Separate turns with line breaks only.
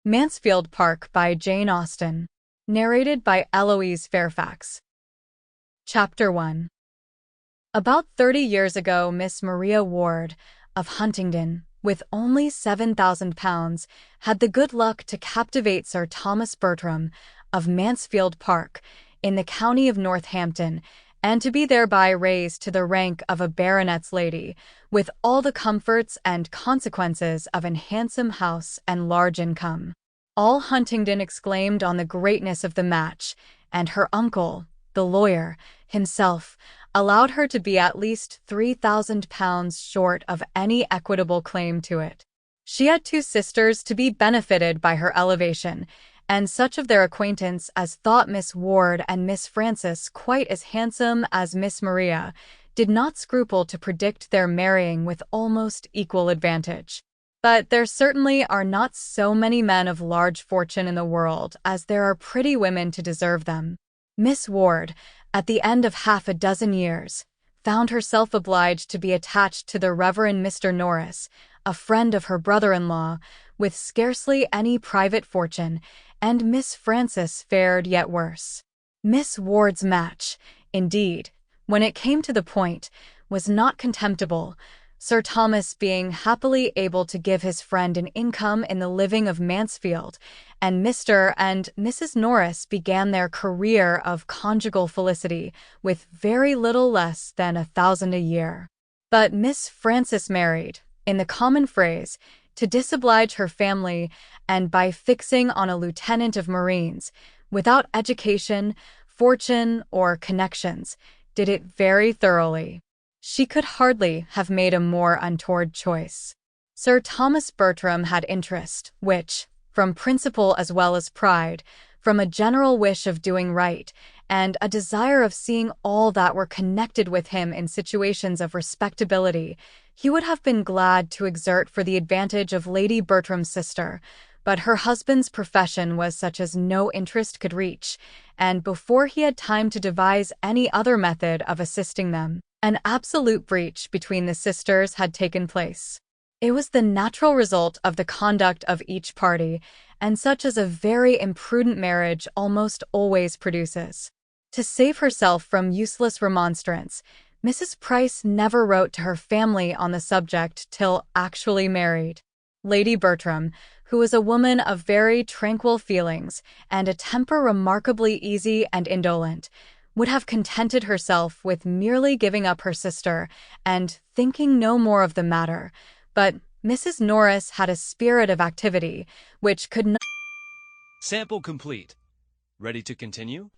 Mansfield Park by Jane Austen. Narrated by Eloise Fairfax. Chapter 1. About 30 years ago, Miss Maria Ward, of Huntingdon, with only £7,000, had the good luck to captivate Sir Thomas Bertram, of Mansfield Park, in the county of Northampton, and to be thereby raised to the rank of a baronet's lady, with all the comforts and consequences of an handsome house and large income. All Huntingdon exclaimed on the greatness of the match, and her uncle, the lawyer, himself, allowed her to be at least £3,000 short of any equitable claim to it. She had two sisters to be benefited by her elevation, and such of their acquaintance as thought Miss Ward and Miss Frances quite as handsome as Miss Maria did not scruple to predict their marrying with almost equal advantage. But there certainly are not so many men of large fortune in the world as there are pretty women to deserve them. Miss Ward, at the end of half a dozen years, found herself obliged to be attached to the Reverend Mr. Norris, a friend of her brother-in-law, with scarcely any private fortune, and Miss Frances fared yet worse. Miss Ward's match, indeed, when it came to the point, was not contemptible, Sir Thomas being happily able to give his friend an income in the living of Mansfield, and Mr. and Mrs. Norris began their career of conjugal felicity with very little less than 1,000 a year. But Miss Frances married, in the common phrase, to disoblige her family, and by fixing on a lieutenant of marines, without education, fortune, or connections, did it very thoroughly. She could hardly have made a more untoward choice. Sir Thomas Bertram had interest, which, from principle as well as pride, from a general wish of doing right, and a desire of seeing all that were connected with him in situations of respectability, he would have been glad to exert for the advantage of Lady Bertram's sister, but her husband's profession was such as no interest could reach, and before he had time to devise any other method of assisting them, an absolute breach between the sisters had taken place. It was the natural result of the conduct of each party, and such as a very imprudent marriage almost always produces. To save herself from useless remonstrance, Mrs. Price never wrote to her family on the subject till actually married. Lady Bertram, who was a woman of very tranquil feelings and a temper remarkably easy and indolent, would have contented herself with merely giving up her sister and thinking no more of the matter, but Mrs. Norris had a spirit of activity which could not—
Sample complete. Ready to continue?